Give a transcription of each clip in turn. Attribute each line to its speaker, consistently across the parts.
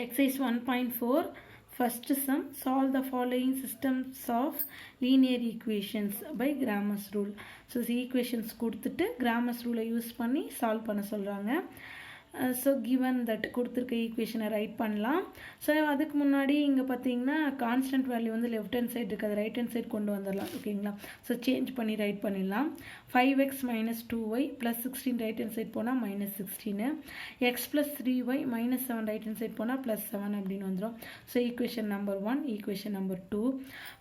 Speaker 1: Exercise 1.4 First sum, solve the following systems of linear equations by Grammar's rule. So equations கொடுத்துட்டு Grammar's rule use பண்ணி solve பண்ண சொல்றாங்க. So given that கொடுத்திருக்க equation write பண்ணலாம். So அதுக்கு முன்னாடி இங்க பாத்தீங்கன்னா constant value வந்து left hand side இருக்கு, அது right hand side கொண்டு வந்துடலாம். ஓகேங்களா? So change பண்ணி write பண்ணிடலாம். 5x minus 2y plus 16 right hand side போனா minus 16, x plus 3y minus 7 right hand side போனா plus 7 அப்படின்னு வந்துரும். So equation number 1, equation number 2.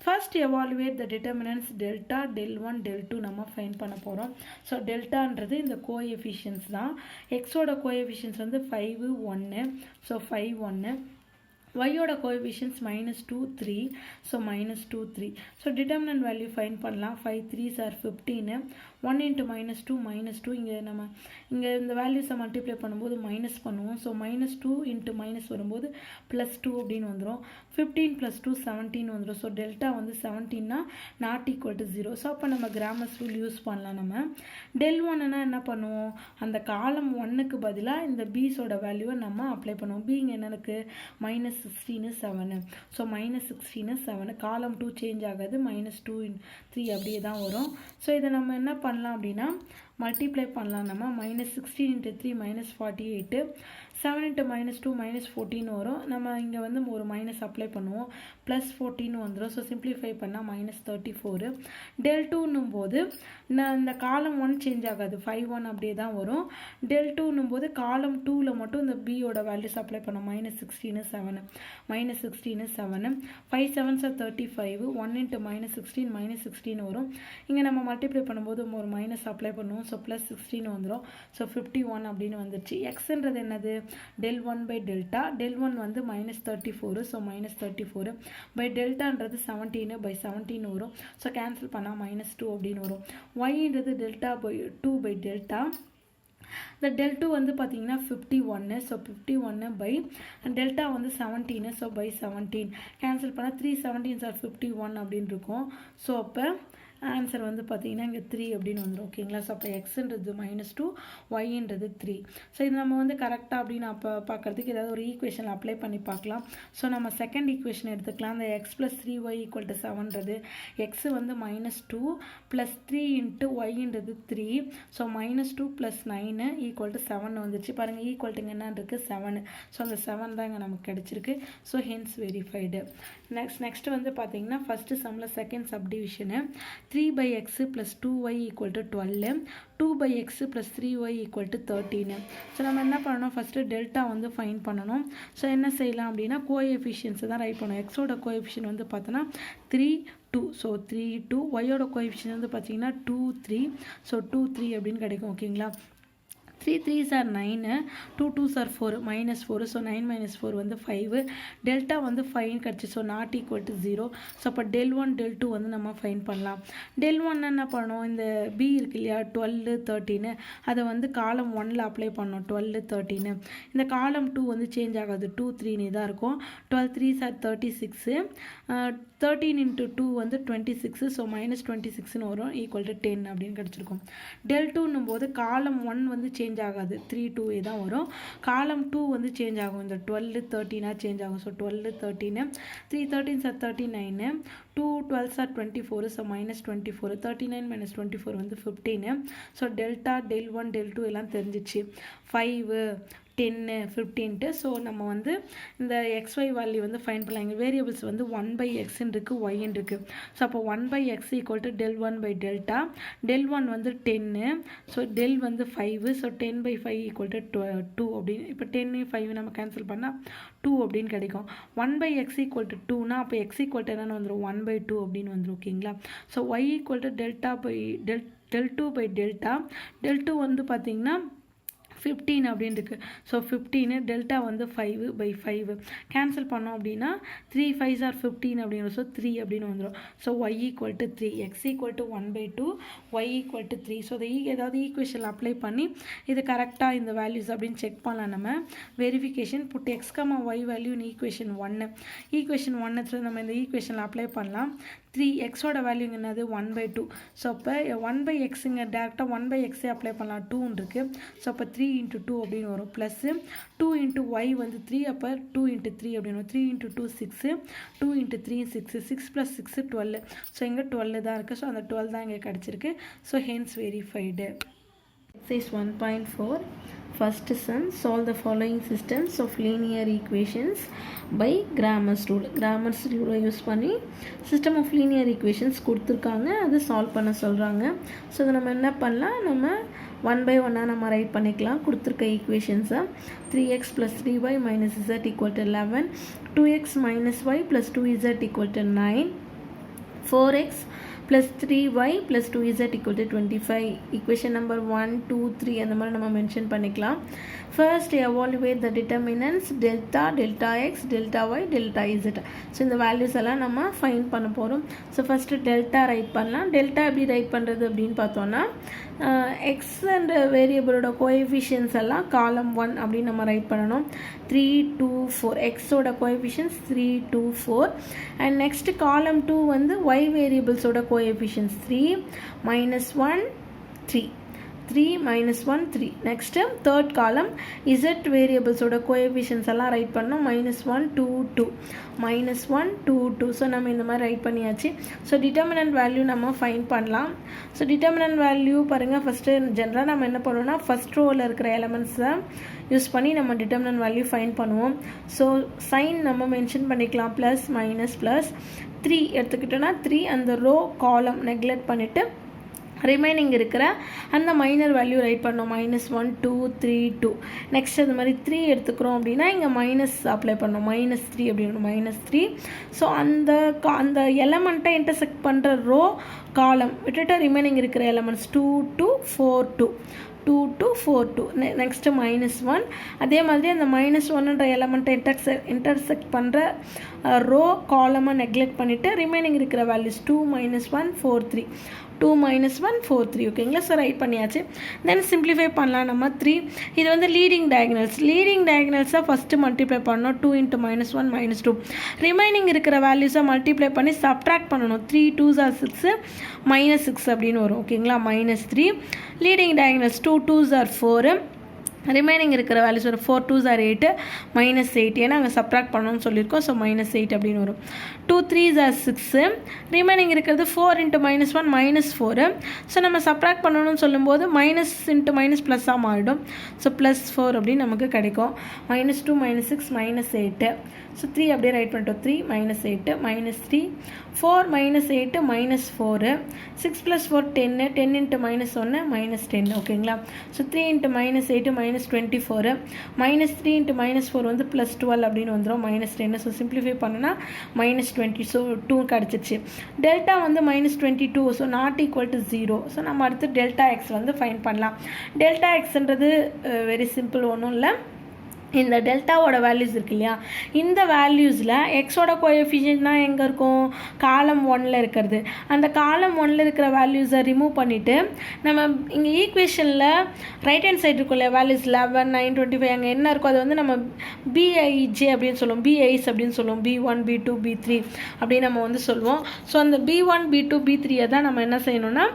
Speaker 1: First evaluate the determinants delta, del 1, del 2 நம்ம find பண்ண போறோம். So deltaன்றது இந்த coefficients தான். x ஓட coefficients வந்து 5, 1. So 5, 1. Y ஓட coefficients minus 2, 3. So minus 2, 3. So determinant value find பண்ணலாம். 5 3s are 15. 1 into minus 2, minus 2. இங்க இந்த values multiply பண்ணும்போது minus பண்ணுவோம். So minus 2 into minus வரும்போது plus 2 அப்படின்னு வந்துரும். 15 plus 2, 17 வந்துரும். So delta வந்து 17 னா not equal to 0. So அப்ப நம்ம Grammar's rule use பண்ணலாம் நம்ம. del 1 னா என்ன பண்ணுவோம்? அந்த column 1க்கு பதிலா இந்த b's ஓட வேல்யூவை நம்ம அப்ளை பண்ணுவோம். b இங்க என்ன இருக்கு? minus 16 7. So minus 16 7. column 2 change ஆகாது. minus 2 3 அப்படியே தான் வரும். So இதை நம்ம என்ன பண்ணலாம் அப்படின்னா multiply பண்ணலாம் நம்ம. minus 16 into 3 minus 48. 7 into minus 2 minus 14 வரும். நம்ம இங்க வந்து ஒரு minus apply பண்ணுவோம். plus 14 வந்துரும். So simplify பண்ணா minus 34. del 2 னும்போது இந்த column 1 change ஆகாது. 5 1 அப்படியே தான் வரும். del 2 னும்போது column 2ல மட்டும் இந்த b ஓட values apply பண்ணோம். minus 16 7. minus 16 7. 5 7s are 35. 1 into minus 16 minus 16 வரும். இங்க நம்ம multiply பண்ணும்போது ஒரு minus apply பண்ணுவோம். So plus 16 வந்துரும். So 51 அப்படின்னு வந்துருச்சு. xன்றது என்னது? del 1 by delta. del 1 வந்து minus 34. So minus 34 by deltaன்றது 17 by 17 வரும். So cancel பண்ணா minus 2 அப்படின்னு வரும். yன்றது delta by 2 by delta. The del 2 வந்து பாத்தீங்கன்னா 51. So 51 by delta வந்து 17. So by 17 cancel பண்ணா 3 17s are 51 அப்படின்னு இருக்கும். So அப்ப ஆன்சர் வந்து பார்த்தீங்கன்னா இங்கே 3 அப்படின்னு வந்துடும். ஓகேங்களா? ஸோ அப்போ எக்ஸ்ன்றது மைனஸ் 2, ஒய்ன்றது 3. ஸோ இது நம்ம வந்து கரெக்டாக அப்படின்னு அப்போ பார்க்குறதுக்கு ஏதாவது ஒரு ஈக்குவேஷன் அப்ளை பண்ணி பார்க்கலாம். ஸோ நம்ம செகண்ட் ஈக்குவேஷன் எடுத்துக்கலாம். அந்த x plus 3y equal to 7ன்றது எக்ஸ் வந்து minus 2 ப்ளஸ் 3 இன்ட்டு ஒய்ன்றது 3. So minus 2 plus 9 equal to 7 வந்துச்சு. பாருங்கள் ஈக்குவல்ட்டுங்க என்ன இருக்குது? 7. ஸோ அந்த 7 தான் இங்கே நமக்கு கிடைச்சிருக்கு. So hence verified. நெக்ஸ்ட் வந்து பார்த்தீங்கன்னா ஃபஸ்ட்டு சம்மில் second subdivision 3 by x plus 2y equal to 12. 2 by x plus 3y equal to 13. So நம்ம என்ன பண்ணணும்? ஃபஸ்ட்டு டெல்டா வந்து ஃபைன் பண்ணணும். ஸோ என்ன செய்யலாம் அப்படின்னா கோஎஃபிஷியன்ஸை தான் ரைட் பண்ணணும். எக்ஸோட கோஎஃபிஷியன் வந்து பார்த்தோன்னா 3 2. ஸோ 3 2. ஒய்யோட கோஎஃபிஷியன் வந்து பார்த்தீங்கன்னா 2 3. ஸோ 2 3 அப்படின்னு கிடைக்கும். ஓகேங்களா? 3 3s are 9. 2 2s are 4. minus 4. So 9 minus 4 வந்து 5. delta வந்து 5 கிடச்சி. So not equal to 0. So அப்போ del 1 del 2 வந்து நம்ம ஃபைன் பண்ணலாம். del 1 என்ன பண்ணணும்? இந்த b இருக்கு இல்லையா 12 13 அதை வந்து காலம் 1ல் அப்ளை பண்ணோம். 12 13. இந்த காலம் 2 வந்து சேஞ்ச் ஆகாது. 2 3 தான் இருக்கும். 12 3s are 36. 13 into 2 வந்து 26. ஸோ மைனஸ் 26ன்னு வரும். ஈக்குவல் டு 10 அப்படின்னு கிடச்சிருக்கும். del 2ன்னும் போது காலம் 1 வந்து சேஞ்ச் ஆகாது. 3 2 தான் வரும். காலம் 2 வந்து சேஞ்ச் ஆகும். இந்த 12 13 சேஞ்ச் ஆகும். So 12 13. 3 13s are 39. 2 12s are 24. So minus 24. 39 minus 24 வந்து 15. ஸோ டெல்டா del 1 del 2 எல்லாம் தெரிஞ்சிச்சு. 5 10 15. ஸோ நம்ம வந்து இந்த xy வேல்யூ வந்து ஃபைன் பண்ணலாம். இங்கே வேரியபிள்ஸ் வந்து 1 by x இருக்கு, y இருக்கு. ஸோ அப்போ 1 by x equal to del 1 by delta. del 1 வந்து 10. ஸோ del வந்து 5. ஸோ 10 by 5 ஈக்குவல் டு 2 அப்படின்னு. இப்போ 10 5 நம்ம கேன்சல் பண்ணால் 2 அப்படின்னு கிடைக்கும். 1 by x ஈக்குவல் டு 2னா அப்போ x ஈக்குவல் டு என்னென்னு வந்துடும்? 1 by 2 அப்படின்னு வந்துடும். ஓகேங்களா? So y equal to delta by del 2 by delta. del 2 வந்து பார்த்தீங்கன்னா 15 அப்படின்னு இருக்கு. ஸோ 15 டெல்டா வந்து 5 by 5 கேன்சல் பண்ணோம் அப்படின்னா 3 5s are 15 அப்படின்னு. ஸோ 3 அப்படின்னு வந்துடும். So y equal to 3, x equal to 1 by 2, y equal to 3. So ஏதாவது ஈக்குவேஷன் அப்ளை பண்ணி இது கரெக்டாக இந்த வேல்யூஸ் அப்படின்னு செக் பண்ணலாம். நம்ம verification put x, y value in equation 1. Equation 1 நம்ம இந்த ஈக்குவேஷனில் அப்ளை பண்ணலாம். 3 x ஓட வேல்யூ என்னது? 1 by 2. ஸோ அப்போ 1 by x இங்கே டேரெக்டாக 1 by x அப்ளை பண்ணலாம். 2 இருக்கு. ஸோ அப்போ 3 into 2 அப்படின்னு வரும் ப்ளஸ் 2 into y வந்து 3 அப்போ 2 into 3 அப்படின்னு வரும் 3 into 2 6 2 into 3 6 6 plus 6 12 ஸோ இங்கே 12 தான் இருக்குது ஸோ அந்த 12 தான் இங்கே கிடச்சிருக்கு so hence verified exercise 1.4 first sum solve the following systems of linear equations by Grammar's rule use பண்ணி system of linear equations கொடுத்துருக்காங்க அது சால்வ் பண்ண சொல்கிறாங்க ஸோ அதை நம்ம என்ன பண்ணலாம் நம்ம 1 by 1 நம்ம ரைட் பண்ணிக்கலாம் கொடுத்துருக்க ஈக்குவேஷன்ஸை 3x plus 3y minus z equal to 11 2x minus y plus 2z equal to 9 4x plus 3y plus 2z equal to 25 equation number 1 2 3 அந்த மாதிரி நம்ம மென்ஷன் பண்ணிக்கலாம் first evaluate the determinants delta x delta y delta z so இந்த values எல்லாம் நம்ம find பண்ண போகிறோம் so first delta right பண்ணலாம் டெல்டா எப்படி ரைட் பண்ணுறது அப்படின்னு பார்த்தோன்னா எக்ஸ் அண்ட் வேரியபிளோட கோஎஃபிஷியன்ஸ் எல்லாம் காலம் 1 அப்படின்னு நம்ம ரைட் பண்ணணும் 3 2 4 எக்ஸோட கோஎஃபிஷியன்ஸ் 3 2 4 அண்ட் நெக்ஸ்ட் காலம் 2 வந்து Y வேரியபிள்ஸோட coefficients 3 minus 1 3 3 minus 1 3 next third column z variables oda coefficients alla write பண்ணோம் minus 1 2 2 minus 1 2 2 so நம்ம இந்த மாதிரி ரைட் பண்ணியாச்சு so determinant value நம்ம ஃபைண்ட் பண்ணலாம் so determinant value பாருங்க ஃபர்ஸ்ட் ஜெனரலா நம்ம என்ன பண்ணுவோம்னா ஃபர்ஸ்ட் ரோல இருக்கிற எலிமெண்ட்ஸை யூஸ் பண்ணி நம்ம determinant value ஃபைண்ட் பண்ணுவோம் so sign நம்ம மென்ஷன் பண்ணிக்கலாம் plus minus plus 3 எடுத்துக்கிட்டோம்னா 3 அந்த ரோ காலம் நெக்லெக்ட் பண்ணிட்டு ரிமைனிங் இருக்கிற அந்த மைனர் வேல்யூ ரைட் பண்ணோம் minus 1 2 3 2 நெக்ஸ்ட் அது மாதிரி 3 எடுத்துக்கிறோம் அப்படின்னா இங்கே மைனஸ் அப்ளை பண்ணோம் minus 3 அப்படின்னு minus 3 ஸோ அந்த எலமெண்ட்டை இன்டர்செக்ட் பண்ணுற ரோ காலம் விட்டுட்டு ரிமைனிங் இருக்கிற எலமெண்ட்ஸ் 2 2 4 2 2 4 2 நெக்ஸ்ட் minus 1 அதே மாதிரி அந்த minus 1ன்ற எலமெண்ட்டை இன்டர்செக்ட் பண்ணுற ரோ காலமாக நெக்லெக்ட் பண்ணிவிட்டு ரிமைனிங் இருக்கிற வேல்யூஸ் 2 minus 1 4 3 2 minus 1 4 3 ஓகேங்களா ஸோ ரைட் பண்ணியாச்சு தென் சிம்பிளிஃபை பண்ணலாம் நம்ம 3 இது வந்து லீடிங் டயகனல்ஸாக ஃபஸ்ட்டு மல்டிப்ளை பண்ணணும் 2 into minus 1 minus 2 ரிமைனிங் இருக்கிற வேல்யூஸை மல்டிப்ளை பண்ணி சப்ட்ராக்ட் பண்ணணும் 3 2s are 6 minus 6 அப்படின்னு வரும் ஓகேங்களா minus 3 leading diagonals 2 2s are 4 remaining இருக்கிற வேல்யூஸ் ஒரு 4 2s are 8 minus 8 ஏன்னா அங்கே சப்ராக்ட் பண்ணணும்னு சொல்லியிருக்கோம் ஸோ minus 8 அப்படின்னு வரும் 2 3s are 6 ரிமைனிங் இருக்கிறது 4 into minus 1 minus 4 ஸோ நம்ம சப்ராக்ட் பண்ணணும்னு சொல்லும்போது மைனஸ் இன்ட்டு மைனஸ் ப்ளஸ்ஸாக மாறிடும் ஸோ ப்ளஸ் 4 அப்படின்னு நமக்கு கிடைக்கும் minus 2 minus 6 minus 8 ஸோ 3 அப்படியே ரைட் பண்ணிட்டோம் 3 minus 8 minus 3 4 minus 8 minus 4 6 plus 4 10 10 into minus 1 minus 10 ஓகேங்களா so 3 into minus 8 minus 24 minus 3 into minus 4 வந்து plus 12 அப்படின்னு வந்துடும் minus 10 ஸோ சிம்பிளிஃபை பண்ணனா minus 20 ஸோ 2 கிடச்சிச்சு டெல்டா வந்து minus 22 so not equal to 0 so நம்ம அடுத்து டெல்டா எக்ஸ் வந்து ஃபைண்ட் பண்ணலாம் டெல்டா எக்ஸ்ன்றது வெரி சிம்பிள் ஒன்றும் இல்லை இந்த டெல்டாவோட வேல்யூஸ் இருக்கு இல்லையா இந்த வேல்யூஸில் எக்ஸோட கோஎஃபிஷியன்ட்னா எங்கே இருக்கும் காலம் 1ல் இருக்கிறது அந்த காலம் 1ல் இருக்கிற வேல்யூஸை ரிமூவ் பண்ணிவிட்டு நம்ம இங்கே ஈக்குவேஷனில் ரைட் ஹேண்ட் சைடு இருக்கும் இல்லையா வேல்யூஸ் 11 9 25 அங்கே என்ன இருக்கோ அது வந்து நம்ம பிஐஜே அப்படின்னு சொல்லுவோம் பிஐஸ் அப்படின்னு சொல்லுவோம் B1 B2 B3 அப்படின்னு நம்ம வந்து சொல்லுவோம் ஸோ அந்த B1 B2 B3 தான் நம்ம என்ன செய்யணும்னா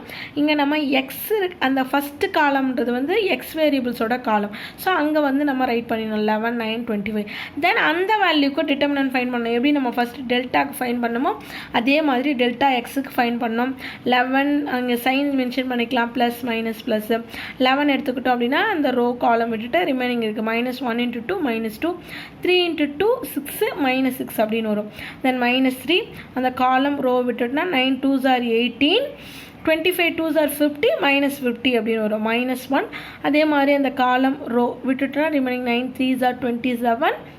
Speaker 1: இங்கே நம்ம எக்ஸ் அந்த ஃபஸ்ட்டு காலம்ன்றது வந்து எக்ஸ் வேரியபிள்ஸோட காலம் ஸோ அங்கே வந்து நம்ம ரைட் பண்ணிடணும் 11 9 25 தென் அந்த வேல்யூக்கு டிட்டர்மினன்ட் ஃபைண்ட் பண்ணணும் எப்படி நம்ம ஃபஸ்ட் டெல்டாக்கு ஃபைண்ட் பண்ணமோ அதே மாதிரி டெல்டா எக்ஸுக்கு ஃபைண்ட் பண்ணோம் 11 அங்கே சைன் மென்ஷன் பண்ணிக்கலாம் ப்ளஸ் மைனஸ் ப்ளஸ் 11 எடுத்துக்கிட்டோம் அப்படின்னா அந்த ரோ காலம் விட்டுட்டு ரிமைனிங் இருக்குது minus 1 into 2 minus 2 3 into 2 6 minus 6 அப்படின்னு வரும் தென் minus 3 அந்த column row விட்டுட்டுனா 9 2s are 18 25 2s are 50 minus 50 அப்படின்னு வரும் minus 1 அதே மாதிரி அந்த காலம் ரோ விட்டுட்டுனா remaining 9 3s are 27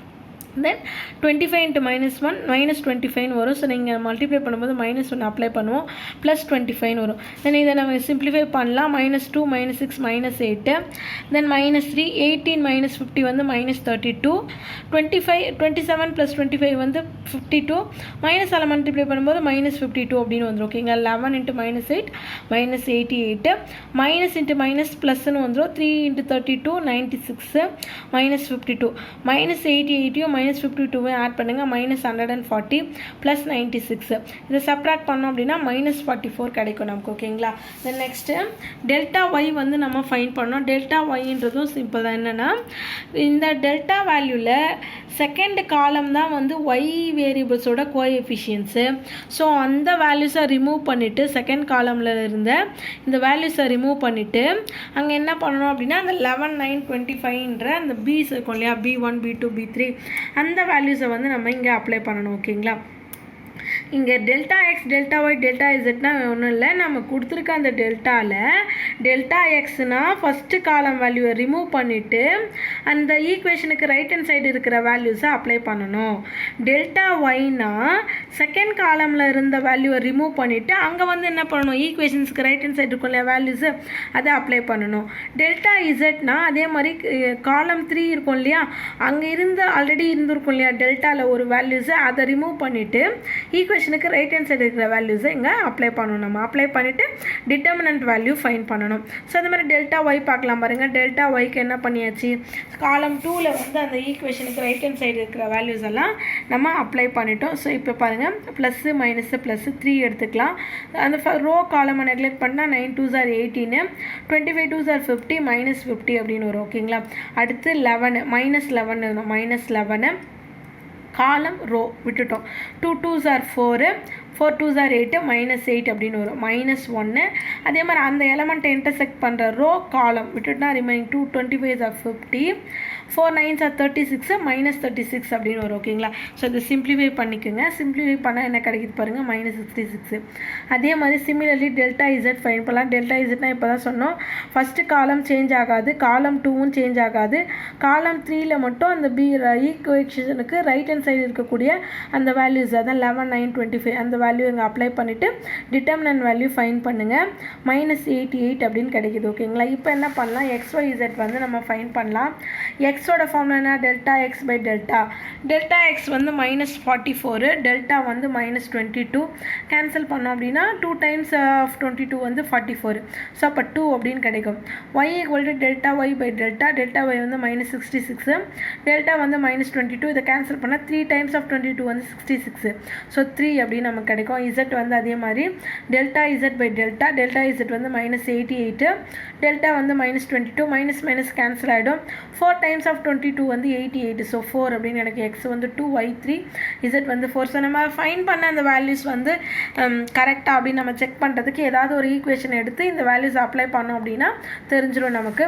Speaker 1: then 25 into minus 1 minus 25 வரும் ஸோ நீங்கள் மல்டிப்ளை பண்ணும்போது minus 1 அப்ளை பண்ணுவோம் ப்ளஸ் 25 வரும் தென் இதை நம்ம சிம்பிளிஃபை பண்ணலாம் minus 2 minus 6 minus 8 then minus 3 18 minus 50 வந்து minus 32 27 plus 25 வந்து 52 மைனஸ் அதில் மல்டிப்ளை பண்ணும்போது minus 52 அப்படின்னு வந்துடும் ஓகேங்க 11 into minus 8 minus 88 minus into minus ப்ளஸ்ன்னு வந்துடும் 3 into 32 96 minus 52 minus 88 minus 52 add பண்ணுங்கள், மைனஸ் 140 ப்ளஸ் 96. இதை சப்ராக்ட் பண்ணோம் அப்படின்னா மைனஸ் 44 கிடைக்கும் நமக்கு. ஓகேங்களா? தென் நெக்ஸ்ட்டு டெல்டா ஒய் வந்து நம்ம ஃபைண்ட் பண்ணோம். டெல்டா ஒய்ன்றதும் சிம்பிள் தான். என்னென்னா இந்த டெல்டா வேல்யூவில் செகண்ட் காலம் தான் வந்து ஒய் வேரியபிள்ஸோட கோஎஃபிஷியன்ஸு. ஸோ அந்த வேல்யூஸை ரிமூவ் பண்ணிவிட்டு செகண்ட் காலமில் இருந்த இந்த வேல்யூஸை ரிமூவ் பண்ணிவிட்டு அங்கே என்ன பண்ணணும் அப்படின்னா அந்த 11, 9, 25ன்ற அந்த பிஸ் இருக்கும் இல்லையா, B1, B2, B3 அந்த வேல்யூஸை வந்து நம்ம இங்கே அப்ளை பண்ணணும். ஓகேங்களா? இங்கே delta x, delta y, delta இசட்னா ஒன்றும் இல்லை. நம்ம கொடுத்துருக்க அந்த டெல்டாவில் டெல்டா எக்ஸ்னா ஃபஸ்ட்டு காலம் வேல்யூவை ரிமூவ் பண்ணிவிட்டு அந்த ஈக்குவேஷனுக்கு ரைட் ஹேண்ட் சைடு இருக்கிற வேல்யூஸை அப்ளை பண்ணணும். டெல்டா ஒய்னா செகண்ட் காலமில் இருந்த வேல்யூவை ரிமூவ் பண்ணிவிட்டு அங்கே வந்து என்ன பண்ணணும், ஈக்குவேஷன்ஸுக்கு ரைட் ஹேண்ட் சைடு இருக்கும் இல்லையா வேல்யூஸு, அதை அப்ளை பண்ணணும். டெல்டா இசட்னா அதே மாதிரி காலம் 3 இருக்கும் இல்லையா, அங்கே ஆல்ரெடி இருந்திருக்கும் இல்லையா டெல்டாவில் ஒரு வேல்யூஸை, அதை ரிமூவ் பண்ணிவிட்டு ஈக்குவேஷனுக்கு ரைட் ஹேண்ட் சைடு இருக்கிற வேல்யூஸை இங்கே அப்ளை பண்ணணும். நம்ம அப்ளை பண்ணிவிட்டு டிட்டர்மினன்ட் வேல்யூ ஃபைண்ட் பண்ணணும். ஸோ அது மாதிரி டெல்டா ஒய் பார்க்கலாம் பாருங்கள். டெல்டா ஒய்க்கு என்ன பண்ணியாச்சு, காலம் 2ல் வந்து அந்த ஈக்குவேஷனுக்கு ரைட் ஹேண்ட் சைடு இருக்கிற வேல்யூஸ் எல்லாம் நம்ம அப்ளை பண்ணிட்டோம். ஸோ இப்போ பாருங்கள் ப்ளஸ்ஸு மைனஸு ப்ளஸ்ஸு 3 எடுத்துக்கலாம். அந்த ரோ காலமை நெக்லெக்ட் பண்ணால் 9 2s are 18, 25 2s are 50, minus 50 அப்படின்னு வரும். ஓகேங்களா? அடுத்து 11 மைனஸ் 11 மைனஸ் 11 காலம் ரோ விட்டுட்டோம். 2 2s are 4, 4 2s are 8, minus 8 அப்படின்னு வரும். மைனஸ் 1 அதே மாதிரி அந்த எலமெண்ட்டை இன்டர்செக்ட் பண்ணுற ரோ காலம் விட்டுட்டுனா remaining 2 25 are 50, 4 9s are 36, minus 36 அப்படின்னு வரும். ஓகேங்களா? ஸோ இதை சிம்ப்ளிஃபை பண்ணிக்கோங்க. சிம்ப்ளிஃபை பண்ணால் என்ன கிடைக்குது பாருங்கள், மைனஸ் 66. அதே மாதிரி சிமிலர்லி டெல்டா இசட் ஃபைன் பண்ணலாம். டெல்டா இசட்னா இப்போ தான் சொன்னோம், ஃபஸ்ட்டு காலம் சேஞ்ச் ஆகாது, காலம் 2வும் சேஞ்ச் ஆகாது, காலம் 3ல் மட்டும் அந்த ஈக்குவேஷனுக்கு ரைட் ஹேண்ட் சைடு இருக்கக்கூடிய அந்த வேல்யூஸ் அதான் 11 9 25 அந்த வேல்யூ இங்கே அப்ளை பண்ணிவிட்டு டிட்டர்மினன்ட் வேல்யூ ஃபைன் பண்ணுங்கள், மைனஸ் 88 அப்படின்னு கிடைக்குது. ஓகேங்களா? இப்போ என்ன பண்ணலாம், XYZ வந்து நம்ம ஃபைன் பண்ணலாம். எக்ஸோட ஃபார்முலா என்ன, delta x by delta. Delta x வந்து மைனஸ் 44, டெல்டா வந்து மைனஸ் 22. கேன்சல் பண்ணோம் அப்படின்னா 2 times of 22 வந்து 44. ஸோ அப்போ 2 அப்படின்னு கிடைக்கும். Y equal to delta y by delta. Delta y வந்து மைனஸ் 66, டெல்டா வந்து மைனஸ் 22. இதை கேன்சல் பண்ணால் 3 times of 22 வந்து 66. ஸோ 3 அப்படின்னு நமக்கு கிடைக்கும். இசட் வந்து அதே மாதிரி delta z by delta. Delta z வந்து மைனஸ் 88, டெல்டா வந்து மைனஸ் 22, மைனஸ் மைனஸ் கேன்சல் ஆகிடும். 4 times of 22 வந்து 88. ஸோ 4 அப்படின்னு எனக்கு எக்ஸ் வந்து 2, ஒய் 3, இசட் வந்து 4. ஸோ நம்ம ஃபைன் பண்ண அந்த வேல்யூஸ் வந்து கரெக்டாக அப்படின்னு நம்ம செக் பண்ணுறதுக்கு ஏதாவது ஒரு ஈக்குவேஷன் எடுத்து இந்த வேல்யூஸ் அப்ளை பண்ணோம் அப்படின்னா தெரிஞ்சிடும் நமக்கு.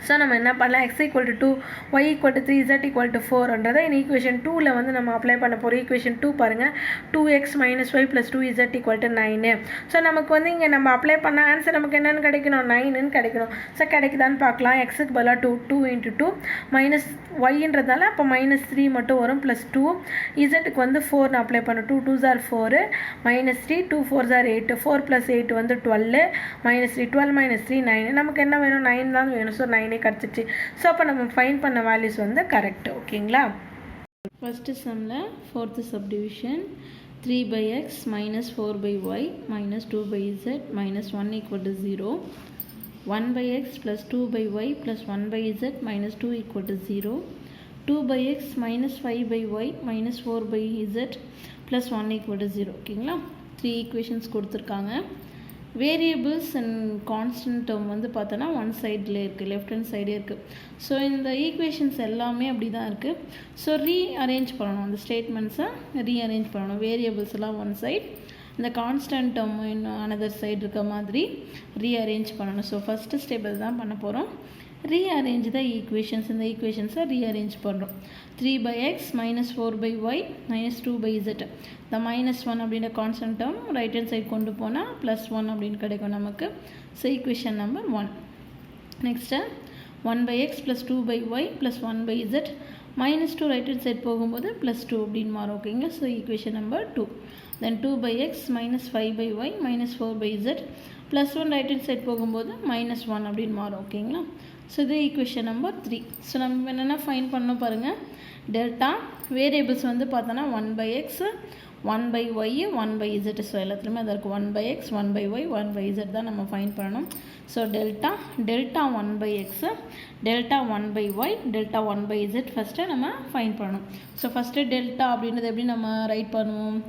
Speaker 1: ஸோ நம்ம என்ன பண்ணலாம், x equal to 2, y equal to 3, z equal to 4ன்றதை இந்த ஈக்குவேஷன் 2ல் வந்து நம்ம அப்ளை பண்ண போகிறோம். ஈக்குவேஷன் 2 பாருங்கள், 2x minus y plus 2z equal to 9. So நமக்கு வந்து இங்கே நம்ம அப்ளை பண்ண ஆன்சர் நமக்கு என்னென்னு கிடைக்கணும், 9ன்னு கிடைக்கணும். ஸோ கிடைக்குதான்னு பார்க்கலாம். எக்ஸுக்கு பதிலாக 2 இன்ட்டு 2 மைனஸ் ஒய்ன்றதால அப்போ மைனஸ் 3 மட்டும் வரும், ப்ளஸ் 2. இசட்டுக்கு வந்து 4 அப்ளை பண்ணணும். 2 2s are 4, minus 3, 2 4s are 8, 4 + 8 வந்து 12, மைனஸ் 3, 12 மைனஸ் 3 9. நமக்கு என்ன வேணும், 9 தான் வேணும். ஸோ 9 கிடச்சிச்சு. ஸோ அப்போ நம்ம ஃபைன் பண்ண வேல்யூஸ் வந்து கரெக்ட். ஓகேங்களா? ஃபஸ்ட்டு சம்மில் 4th subdivision 3/x minus 4/y minus 2/z minus 1 equal to 0, 1/x plus 2/y plus 1/z minus 2 equal to 0, 2/x minus 5/y minus 4/z plus 1 equal to 0. ஓகேங்களா? 3 equations கொடுத்துருக்காங்க. Variables and constant term வந்து பார்த்தோன்னா one சைடில் இருக்குது, left hand சைடே இருக்குது. So இந்த equations எல்லாமே அப்படி தான் இருக்குது. ஸோ ரீஅரேஞ்ச் பண்ணணும், அந்த ஸ்டேட்மெண்ட்ஸை ரீஅரேஞ்ச் பண்ணணும். வேரியபிள்ஸ் எல்லாம் ஒன் சைட், இந்த கான்ஸ்டன்ட் டேர்ம் இன்னும் அனதர் சைடு இருக்க மாதிரி ரீஅரேஞ்ச் பண்ணணும். ஸோ ஃபஸ்ட்டு ஸ்டெப் தான் பண்ண போகிறோம். rearrange the equations. இந்த equations-ஐ rearrange பண்ணுறோம். 3/x minus 4/y minus 2/z. the minus 1 அப்படின்ற constant term right hand side கொண்டு போனால் plus 1 அப்படின்னு கிடைக்கும் நமக்கு. So equation number 1. Next 1/x plus 2/y plus 1/z minus 2 right hand side போகும்போது plus 2 அப்படின்னு மாறும். ஓகேங்க. So equation number 2. Then 2/x minus 5/y minus 4/z plus 1 right hand side போகும்போது minus 1 அப்படின்னு மாறும். ஓகேங்களா. ஸோ இது ஈக்குவேஷன் நம்பர் 3. ஸோ நம்ம என்னென்னா ஃபைன் பண்ணோம் பாருங்கள். டெல்டா வேரியபிள்ஸ் வந்து பார்த்தோன்னா 1/x 1 by y 1 by z. So எல்லாத்துலேயுமே அது இருக்குது 1 by x 1 by y 1 by z தான் நம்ம ஃபைண்ட் பண்ணணும். So delta 1 by x delta 1 by y delta 1 by z first நம்ம ஃபைண்ட் பண்ணணும். ஸோ ஃபஸ்ட்டு டெல்டா அப்படின்றது எப்படி நம்ம ரைட் பண்ணுவோம்,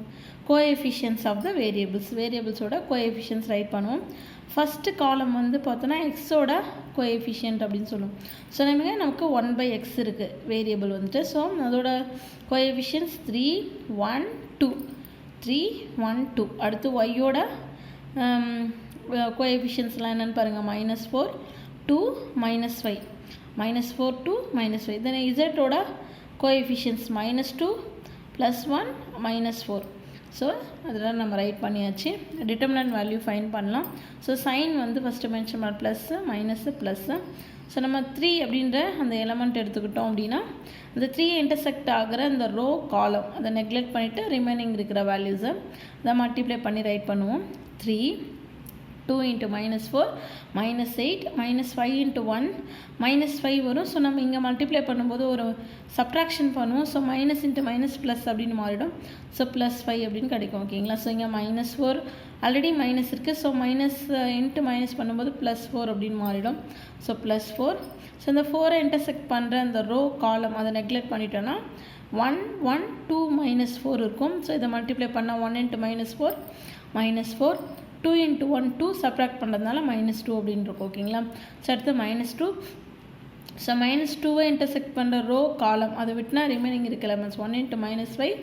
Speaker 1: கோஎஃபிஷியன்ஸ் ஆஃப் த வேரியபிள்ஸோட கோஎஃபிஷியன்ஸ் ரைட் பண்ணுவோம். ஃபஸ்ட்டு காலம் வந்து பார்த்தோன்னா எக்ஸோட கோஎஃபிஷியன்ட் அப்படின்னு சொல்லுவோம். ஸோ நமக்கு 1 by x இருக்குது வேரியபிள் வந்துட்டு. ஸோ அதோட கோஎஃபிஷியன்ஸ் 3 1 2 3 1 2. அடுத்து ஒய்யோட கோஎஃபிஷியன்ஸ்லாம் என்னென்னு பாருங்கள், -4 2 -5 -4 2 -5. தென் இசட்டோட கோஎஃபிஷியன்ஸ் -2 +1 -4. ஸோ அதெல்லாம் நம்ம ரைட் பண்ணியாச்சு. டிட்டர்மினன்ட் வேல்யூ ஃபைன் பண்ணலாம். ஸோ சைன் வந்து ஃபஸ்ட்டு மென்ஷன் பண்ண ப்ளஸ்ஸு மைனஸு ப்ளஸ்ஸு. ஸோ நம்ம 3 அப்படின்ற அந்த எலமெண்ட் எடுத்துக்கிட்டோம் அப்படின்னா அந்த 3 இன்டர்செக்ட் ஆகிற இந்த ரோ காலம் அதை நெக்லெக்ட் பண்ணிவிட்டு ரிமைனிங் இருக்கிற வேல்யூஸை அதை மல்டிப்ளை பண்ணி ரைட் பண்ணுவோம். 3 2 × -4 -8 -5 × 1 -5 வரும். ஸோ நம்ம இங்கே மல்டிப்ளை பண்ணும்போது ஒரு சப்ட்ராக்ஷன் பண்ணுவோம். So minus into minus plus அப்படின்னு மாறிடும். ஸோ +5 அப்படின்னு கிடைக்கும். ஓகேங்களா. ஸோ இங்கே -4 ஆல்ரெடி மைனஸ் இருக்குது. ஸோ மைனஸ் இன்ட்டு மைனஸ் பண்ணும்போது +4 அப்படின்னு மாறிடும். ஸோ +4. ஸோ இந்த 4 இன்டர்செக்ட் பண்ணுற அந்த ரோ காலம் அதை நெக்லெக்ட் பண்ணிட்டோன்னா 1 1 2 -4 இருக்கும். ஸோ இதை மல்டிப்ளை பண்ணால் 1 × -4 -4 2 × 1 2 சப்ராக்ட் பண்ணுறதுனால -2 அப்படின்னு இருக்கும். ஓகேங்களா. ஸோ அடுத்து -2. ஸோ -2வை இன்டர்செக்ட் பண்ணுற ரோ காலம் அதை விட்டுனா ரிமைனிங் இருக்க எலமெண்ட்ஸ் 1 × -5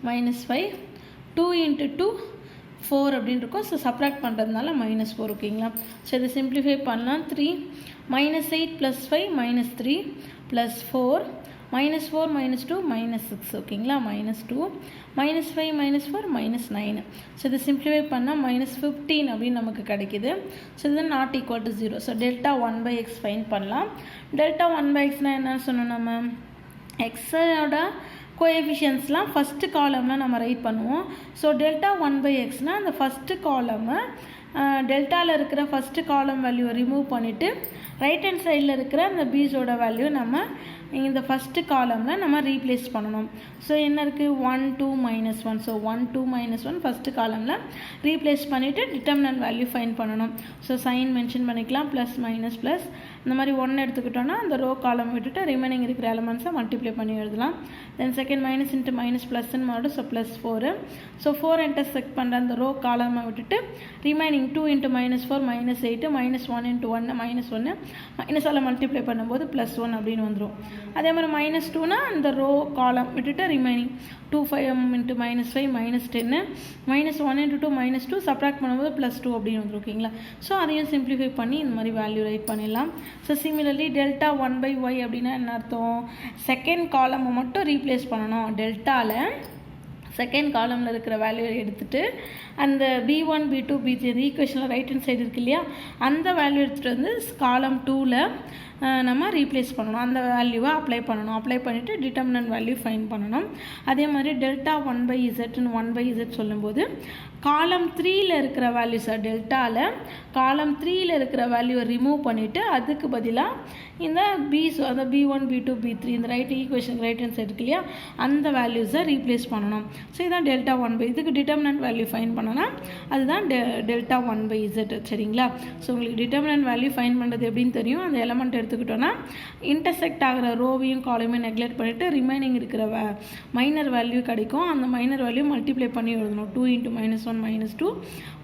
Speaker 1: -5 2 × 2 4 அப்படின்னு இருக்கும். ஸோ சப்ராக்ட் பண்ணுறதுனால -4. ஓகேங்களா. ஸோ இதை சிம்பிளிஃபை பண்ணலாம். 3 -8 +5 -3 +4 -4 -2 -6. ஓகேங்களா. -2 -5 -4 -9. ஸோ இதை சிம்பிளிஃபை பண்ணால் -15 அப்படின்னு நமக்கு கிடைக்கிது. ஸோ இது not equal to 0. So delta 1 by x fine பண்ணலாம். டெல்டா 1 by xனால் என்ன சொன்னோம், நம்ம எக்ஸோட கோஎஃபிஷியன்ஸ்லாம் ஃபஸ்ட்டு காலமில் நம்ம ரைட் பண்ணுவோம். ஸோ டெல்டா 1 by xனால் அந்த ஃபஸ்ட்டு காலமை டெல்டாவில் இருக்கிற ஃபஸ்ட்டு காலம் வேல்யூவை ரிமூவ் பண்ணிவிட்டு ரைட் ஹேண்ட் சைடில் இருக்கிற அந்த பீஸோட வேல்யூ நம்ம இந்த ஃபஸ்ட்டு காலமில் நம்ம ரீப்ளேஸ் பண்ணணும். ஸோ என்ன இருக்குது 1 2 -1. ஸோ 1 2 -1 ஃபஸ்ட்டு காலமில் ரீப்ளேஸ் பண்ணிவிட்டு டிட்டர்மினன்ட் வேல்யூ ஃபைன் பண்ணணும். ஸோ சைன் மென்ஷன் பண்ணிக்கலாம் ப்ளஸ் மைனஸ் ப்ளஸ் இந்த மாதிரி 1 எடுத்துக்கிட்டோன்னா அந்த ரோ காலம் விட்டுட்டு ரிமைனிங் இருக்கிற எலமெண்ட்ஸை மல்டிப்ளை பண்ணி எழுதலாம். தென் செகண்ட் -× -+ன்னு மாறும். ஸோ +4. ஸோ 4 இன்டர்செக்ட் பண்ணுற அந்த ரோ காலமை விட்டுட்டு ரிமைனிங் 2 × -4 -8 -1 × 1 -1 மைனஸால் மல்டிப்ளை பண்ணும்போது +1 அப்படின்னு வந்துடும். அதே மாதிரி -2னா அந்த ரோ காலம் விட்டுட்டு ரிமைனிங் 2 5 × -5 -10 -1 × 2 -2 சப்ராக்ட் பண்ணும்போது +2 அப்படின்னு வந்துடும். ஓகேங்களா. ஸோ அதையும் சிம்பிளிஃபை பண்ணி இந்த மாதிரி வேல்யூ ரைட் பண்ணிடலாம். So similarly delta 1 by y அப்படின்னா என்ன அர்த்தம், செகண்ட் காலமை மட்டும் ரீப்ளேஸ் பண்ணணும். டெல்டாவில் செகண்ட் காலமில் இருக்கிற வேல்யூவை எடுத்துகிட்டு அந்த b1 b2 b3 அந்த ஈக்குவேஷனில் ரைட் ஹேண்ட் சைடு இருக்கு இல்லையா, அந்த வேல்யூ எடுத்துகிட்டு வந்து காலம் 2ல் நம்ம ரீப்ளேஸ் பண்ணணும். அந்த வேல்யூவை அப்ளை பண்ணணும். அப்ளை பண்ணிவிட்டு டிட்டர்மினன்ட் வேல்யூ ஃபைன் பண்ணணும். அதே மாதிரி டெல்டா 1 by zன்னு 1 by z சொல்லும்போது காலம் 3ல் இருக்கிற வேல்யூஸை டெல்டாவில் காலம் 3ல் இருக்கிற வேல்யூவை ரிமூவ் பண்ணிவிட்டு அதுக்கு பதிலாக இந்த அந்த b1 b2 b3 இந்த right equation right hand side இருக்கு இல்லையா, அந்த வேல்யூஸை ரீப்ளேஸ் பண்ணணும். ஸோ இதுதான் டெல்டா 1 by இதுக்கு டிட்டர்மினன்ட் வேல்யூ ஃபைன் பண்ணோன்னா அதுதான் டெல்டா 1 by z. சரிங்களா. ஸோ உங்களுக்கு டிட்டர்மினன்ட் வேல்யூ ஃபைன் பண்ணுறது எப்படின்னு தெரியும். அந்த எலமெண்ட் எடுத்துக்கிட்டோன்னா இன்டர்செக்ட் ஆகிற ரோவையும் காலையுமே நெக்லெக்ட் பண்ணிவிட்டு ரிமைனிங் இருக்கிற மைனர் வேல்யூ கிடைக்கும். அந்த மைனர் வேல்யூ மல்டிப்ளை பண்ணி எழுதணும். 2 × -1 -2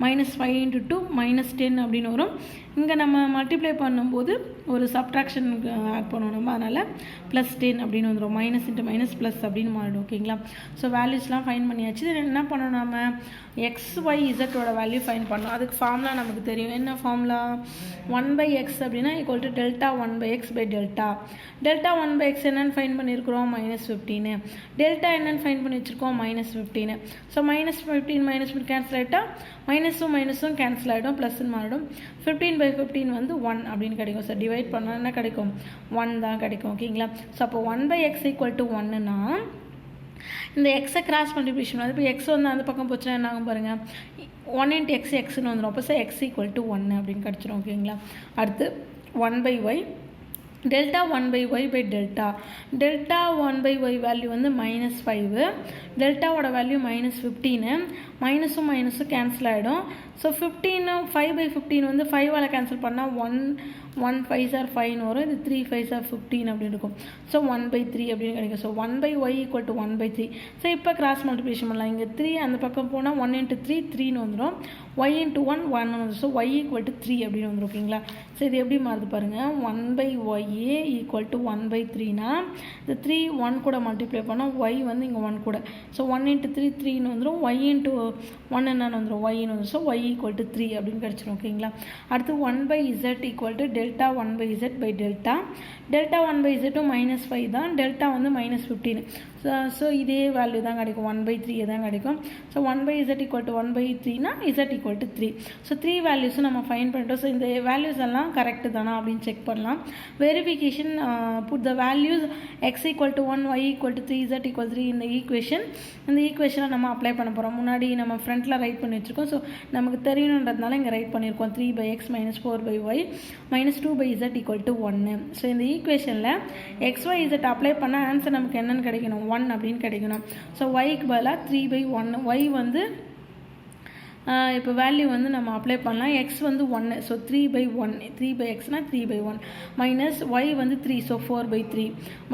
Speaker 1: -5 × 2 -10 அப்படின்னு வரும். இங்கே நம்ம மல்டிப்ளை பண்ணும்போது ஒரு சப்ட்ராக்ஷன் ஆட் பண்ணணும் நம்ம, அதனால் +10 அப்படின்னு வந்துடும். -× -+ அப்படின்னு மாறிடும். ஓகேங்களா. ஸோ வேல்யூஸ்லாம் ஃபைன் பண்ணியாச்சு. இது என்ன பண்ணணும், நம்ம XYZோட வேல்யூ ஃபைன் பண்ணணும். அதுக்கு ஃபார்முலா நமக்கு தெரியும். என்ன ஃபார்முலா, 1 by x அப்படின்னா equal to delta 1 by x by delta. Delta 1 by x என்னென்னு ஃபைன் பண்ணியிருக்கிறோம், -15. டெல்டா என்னென்னு ஃபைன் பண்ணி வச்சுருக்கோம், -15. ஸோ -15 -15 கேன்சல் ஆகிட்டால் மைனஸும் கேன்சல் ஆகிடும், ப்ளஸ்ன்னு மாறிடும். 15 by 15 வந்து 1 அப்படின்னு கிடைக்கும். ஸோ டிவைட் பண்ணால் என்ன கிடைக்கும், 1 தான் கிடைக்கும். ஓகேங்களா. ஸோ அப்போ 1 by x ஈக்குவல் டு 1ன்னா இந்த எக்ஸை கிராஸ் மல்டிப்ளிகேஷன் வந்து இப்போ எக்ஸ் வந்து அந்த பக்கம் போச்சுன்னா என்ன ஆகும் பாருங்கள், 1 × x எக்ஸ்ன்னு வந்துடும். அப்போ x ஈக்குவல் டு 1 அப்படின்னு கிடச்சிரும். ஓகேங்களா. அடுத்து 1 by y delta 1 by y by delta 1 by y value வந்து -5 delta ஓட வேல்யூ -15 மைனஸும் மைனஸும் கேன்சல் ஆகிடும் ஸோ 15 5 by 15 வந்து 5ஆல் கேன்சல் பண்ணால் 1 5s are 5 வரும் இது 3 5s are 15 அப்படின்னு இருக்கும் ஸோ 1/3 அப்படின்னு கிடைக்கும் ஸோ 1/y = 1/3 ஸோ இப்போ கிராஸ் மல்டிப்ளிகேஷன் பண்ணலாம் இங்கே 3 அந்த பக்கம் போனால் 1 × 3 3ன்னு வந்துடும் y × 1 1 வந்துடும் ஸோ y = 3 அப்படின்னு வந்துடும் ஓகேங்களா ஸோ இது எப்படி மாறுது பாருங்கள் 1/y = 1/3னா இந்த 3 1 கூட மல்டிப்ளை பண்ணால் y வந்து இங்கே 1 கூட ஸோ 1 × 3 3ன்னு வந்துடும் y × 1 என்னன்னு வந்துடும் yன்னு வந்துடும் ஸோ y = 3 அப்படின்னு கிடச்சிடும் ஓகேங்களா அடுத்து 1/z = delta 1/z by delta 1/z -5 தான் டெல்டா வந்து -15 ஸோ இதே வேல்யூ தான் கிடைக்கும் 1/3 தான் கிடைக்கும் ஸோ 1/z = 1/3னா z = 3 ஸோ 3 வேல்யூஸும் நம்ம ஃபைண்ட் பண்ணிட்டோம் ஸோ இந்த வேல்யூஸ் எல்லாம் கரெக்டு தானா அப்படின்னு செக் பண்ணலாம் verification put the values x = 1 y = 3 z = 3 இந்த ஈக்குவேஷனை நம்ம அப்ளை பண்ண போகிறோம் முன்னாடி நம்ம ஃப்ரண்ட்டில் ரைட் பண்ணி வச்சுருக்கோம் ஸோ நமக்கு தெரியணுன்றதுனால இங்கே ரைட் பண்ணியிருக்கோம் 3/x - 4/y - 2/z = 1 ஸோ இந்த ஈக்குவேஷனில் xyz அப்ளை பண்ண ஆன்சர் நமக்கு என்னென்னு கிடைக்கணும் 1 அப்படின்னு கிடைக்கணும் ஸோ yக்கு பதிலாக 3/1 y வந்து இப்போ வேல்யூ வந்து நம்ம அப்ளை பண்ணலாம் x வந்து 1 ஸோ 3/1 3/xனா 3/1 மைனஸ் y வந்து 3 ஸோ 4/3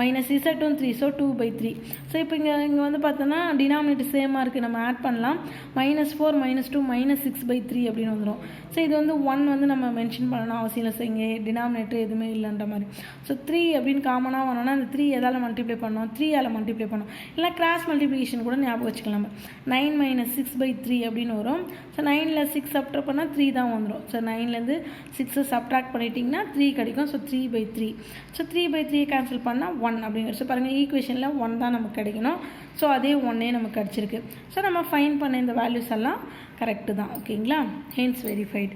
Speaker 1: மைனஸ் இசட்டும் 3 ஸோ 2/3 ஸோ இப்போ இங்கே வந்து பார்த்தோன்னா டினாமினேட்டர் சேமாக இருக்குது நம்ம ஆட் பண்ணலாம் -4 -2 -6/3 அப்படின்னு வந்துடும் ஸோ இது வந்து 1 வந்து நம்ம மென்ஷன் பண்ணணும் அவசியம் இல்லை ஸோ இங்கே டினாமினேட்டர் எதுவுமே இல்லைன்ற மாதிரி ஸோ 3 அப்படின்னு காமனாக வரணும்னா அந்த 3 எதால் மல்டிப்ளை பண்ணோம் 3ஆல் மல்டிப்ளை பண்ணோம் இல்லை கிராஸ் மல்டிப்ளிகேஷன் கூட ஞாபகம் வச்சுக்கலாம் 9 - 6/3 அப்படின்னு வரும் ஸோ 9ல் 6 சப்ட்ராக்ட் பண்ணால் 3 தான் வந்துடும் ஸோ 9லேருந்து 6 சப்ட்ராக்ட் பண்ணிட்டிங்கன்னா 3 கிடைக்கும் ஸோ 3/3 ஸோ 3/3 கேன்சல் பண்ணால் 1 அப்படிங்கிற ஸோ பாருங்கள் ஈக்குவேஷனில் 1 தான் நமக்கு கிடைக்கணும் ஸோ அதே 1 நமக்கு கிடச்சிருக்கு ஸோ நம்ம ஃபைன் பண்ண இந்த வேல்யூஸ் எல்லாம் கரெக்டு தான் ஓகேங்களா ஹென்ஸ் வெரிஃபைடு